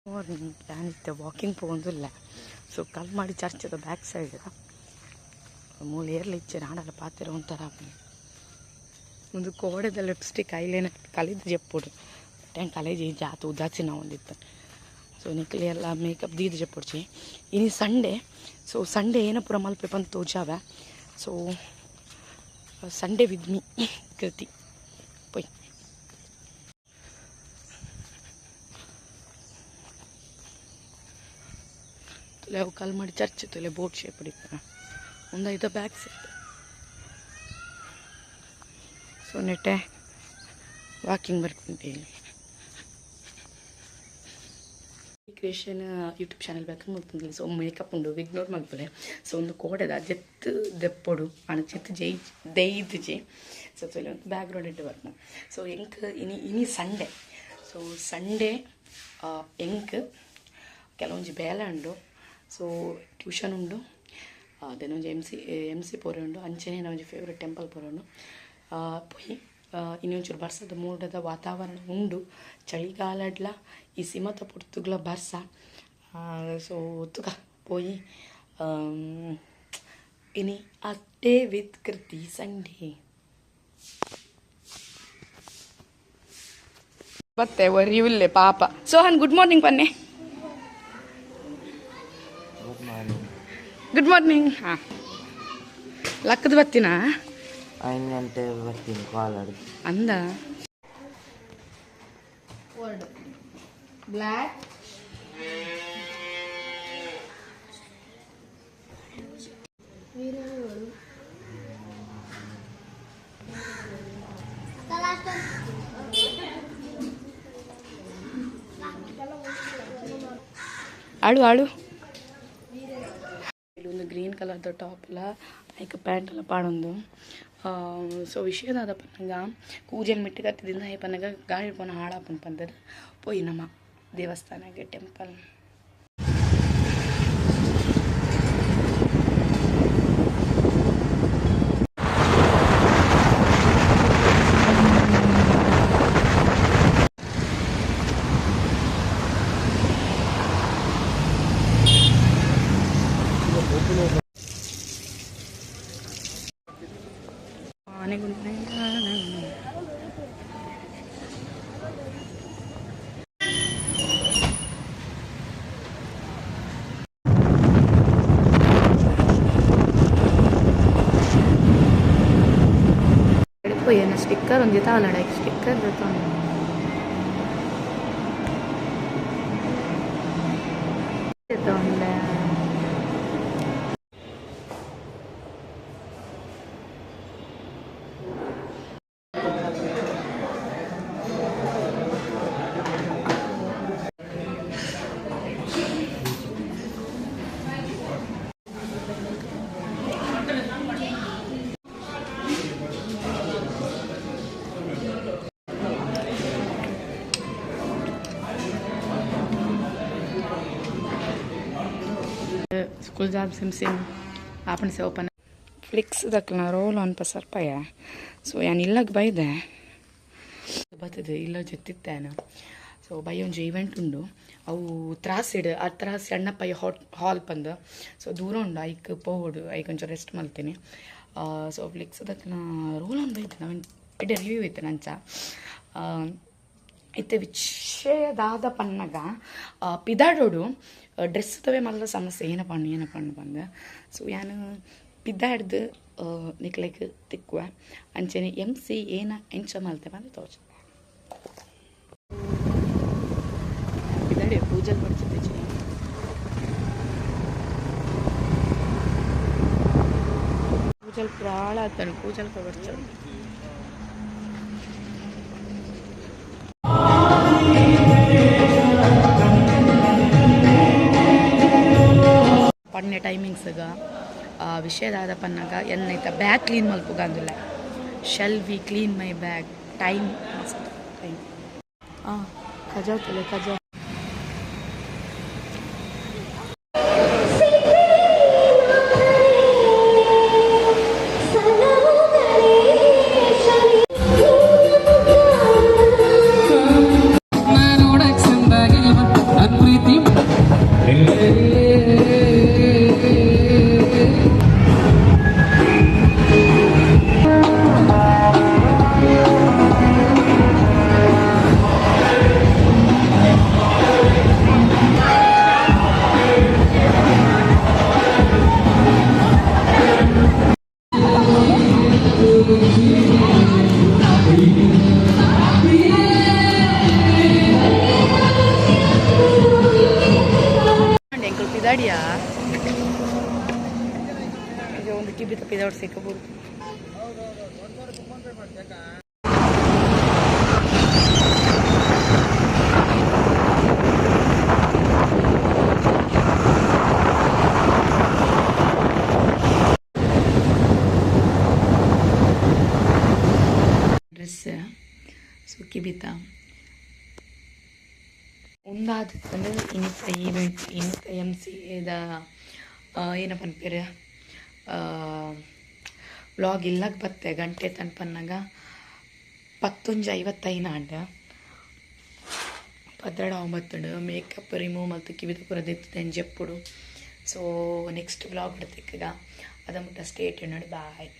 Morning ഞാനിത്തെ walking പോകുന്നില്ല so ಕಾಲ್ ಮಾಡಿ ಚರ್ಚದ back side ಮೂಲ ಏರ್ಲಿ ಇಚ್ಚೆ ನಾಡಲ್ಲ ಪಾತಿರ ಒಂಥರ ಒಂದು ಕೋಡೆದ ಲಿಪ್ಸ್ಟಿಕ್ ಐಲೇನ ಕಲಿದು చెప్పుడు టైం కాలేజీ జాత ఉదాసీన ఉందిತ್ತು ಸೊ ನಿಕ್ಲಿ ಎಲ್ಲ ಮೇಕಪ್ ದೀದು చెప్పుಡ್చి ಇನಿ ಸಂಡೇ ಸೊ ಸಂಡೇ ಏನಪುರ ಮಲ್ಪೆ ಬಂದು ತೋಜಾವೆ ಸೊ ಸಂಡೇ ವಿತ್ ಮೀ ಕೃತಿ ಪೊಯ್ ತುಲೆ ಅವು ಕಾಲ್ ಮಾಡಿ ಚರ್ಚ್ ತುಲೆ ಬೋಟ್ ಶೇಪ್ ಹಿಡಿತಾರೆ ಒಂದೈದು ಬ್ಯಾಕ್ ಸೈಡ್ ಸೊ ನೆಟ್ಟೆ ವಾಕಿಂಗ್ ಬರ್ಕೊಂತೀನಿ ಕ್ರಿಯೇಷನ್ ಯೂಟ್ಯೂಬ್ ಚಾನಲ್ ಬೇಕು ನೋಡ್ತೀನಿ ಸೊ ಮೇಕಪ್ ಉಂಡು ವಿಗ್ನೋರ್ ಮಲ್ಪಲೆ ಸೊ ಒಂದು ಕೋಡೆದ ಜೆತ್ತು ದೆಪ್ಪೊಡು ಅಣ ಜೆತ್ತು ದೈದ್ಜಿ ಸೊ ಇಲ್ಲಿ ಒಂದು ಬ್ಯಾಕ್ಗ್ರೌಂಡ್ ಇಟ್ಟು ಬರ್ನ ಸೊ ಎಂಕ್ ಇನಿ ಸಂಡೇ ಸೊ ಸಂಡೇ ಎಂಕ್ ಕೆಲವೊಂದು ಬೇಲೆ ಉಂಡು ಸೊ ಟ್ಯೂಷನ್ ಉಂಡು ಅದೇನೊಂದು ಎಮ್ ಸಿ ಪೋರೆ ಉಂಡು ಅಂಚೆನೆ ಒಂಜಿ ಫೇವ್ರೆಟ್ ಟೆಂಪಲ್ ಪೋರೆ ಉಂಡು ಪೊಯ್ ಇನ್ನೊಂಚೂರು ಬರ್ಸದ ಮೂಡದ ವಾತಾವರಣ ಉಂಡು ಚಳಿಗಾಲಡ್ಲ ಈ ಸಿಮತ ಪುರ್ತುಗ್ಲ ಬರ್ಸ ಸೊ ಒತ್ತುಗ ಪೋಯಿ ಇನಿ ಅಟ್ಟೆ ವಿತ್ ಕೃತಿ ಸಂಡೇ ಮತ್ತೆ ಒರಿಯುಲ್ಲೆ ಪಾಪ ಸೋಹನ್ ಗುಡ್ ಮಾರ್ನಿಂಗ್ ಬನ್ನಿ ಗುಡ್ ಮಾರ್ನಿಂಗ್ ಹಾಂ ಲಕ್ಕದ ಬತ್ತಿನ 5 ಗಂಟೆ ಬರ್ತೀನಿ ಕಾಲ್ ಆಡಿ ಅಂದ ಬ್ಲ್ಯಾಕ್ ಆಳು ಆಳು ಇಲ್ಲೊಂದು ಗ್ರೀನ್ ಕಲರ್ದು ಟಾಪ್ ಎಲ್ಲ ಐಕ ಪ್ಯಾಂಟ್ ಎಲ್ಲ ಪಾಡೊಂದು ಸೊ ವಿಷಯದಾದ ಪನ್ನಗ ಕೂಜಲ್ ಮಿಟ್ಟಿ ಕತ್ತಿದಿಂದ ಹೇ ಪನ್ನಗ ಗಾಳಿ ಪೋನ ಹಾಳಾಪನ್ ಪಂದದ ಪೋಯಿ ನಮ್ಮ ದೇವಸ್ಥಾನಕ್ಕೆ ಟೆಂಪಲ್ ಏನು ಸ್ಟಿಕ್ಕರ್ ಒಂದು ತಾವಲ್ಲ ಸ್ಟಿಕ್ಕರ್ स्कूल जाब सिम आपण से ओपन फ्लिक्स दक्कना रोल ऑन पसर पाया सो यान इल्लग बೈದೆ ಬರ್ತದೆ ಇಲ್ಲ ಜೊತ್ತಿತ್ತೇನ ಸೊ ಬೈ ಒಂದು ಈವೆಂಟ್ ಉಂಡು ಅವು ತ್ರಾಸಿಡ್ ಆ ತ್ರಾಸಿ ಅಣ್ಣಪ್ಪ ಹಾಲ್ ಬಂದು ಸೊ ದೂರ ಉಂಡು ಐಕ್ ಪೋಡು ಐಕ್ ಒಂಚೂರು ರೆಸ್ಟ್ ಮಾಡ್ತೀನಿ ಸೊ ಫ್ಲಿಕ್ಸ್ ದಕ್ಕನ ರೋಲ್ ಆನ್ ಬೈತೆ ನಾವು ಇಡೆ ರಿವ್ಯೂ ಇತ್ತು ನಂಚ ಇತ್ತೆ ವಿಷಯದಾದ ಪನ್ನಗ ಪಿದಾಡೋಡು ಡ್ರೆಸ್ ತವೆ ಮಲ್ಲ ಸಮಸ್ಯೆ ಏನಪ್ಪ ಬಂದು ಸೊ ಯಾನು ಪಿದ್ದಾಡ್ದು ನಿಕ್ಲೆಕ್ ತಿಕ್ಕುವ ಅಂಚೆನೆ MC ಏನ ಎಂಚ ಮಲ್ತೆ ಬಂದು ತೋಚ ಪಿದಾಡಿ ಪೂಜಲ್ ಪಡ್ಚಿದ್ದೆ ಪೂಜಲ್ ಪ್ರಾಳ ಆತನು ಪೂಜಲ್ ಬರ್ಚ ಪನ್ನೆ ಟೈಮಿಂಗ್ಸ್ಗ ವಿಷಯದಾದ ಪನ್ನಾಗ ಏನೈತ ಬ್ಯಾಗ್ ಕ್ಲೀನ್ ಮಲ್ಪುಗಂದಿಲ್ಲ shall we clean my bag time time ಖಜಾತಲೆ ಖಜಾ ಪ್ರೀತಿ ಇದಾಡಿಯಾ ಈಗ ಒಂದು ಕಿಬಿ ತಪ್ಪಿದವ್ರು ಸಿಕ್ಕಬಹುದು. ಡ್ರೆಸ್ ಸುಕ್ಕಿ ಬಿತ್ತ ಒಂದಾದ ಇನ್ನಿತ್ತ ಈವೆಂಟ್ ಇನ್ನಿತ್ತ MC ಇದ ಏನಪ್ಪ ಅನ್ಪೇರ ವ್ಲಾಗ್ ಇಲ್ಲಕ್ಕೆ ಬತ್ತೆ ಗಂಟೆ ತನಪನ್ನಾಗ 11:55 19 ಮೇಕಪ್ ರಿಮೂವ್ ಮತ್ತು ಕಿವಿದ ಪುರದಿತ್ತು ಜೆಪ್ಪುಡು. ಸೊ ನೆಕ್ಸ್ಟ್ ವ್ಲಾಗ್ ಬಿಡ್ತಿಕ್ಕಾಗ ಅದ ಮುಟ್ಟ ಸ್ಟೇಟ್ ನೋಡಿ ಬಾಯ್.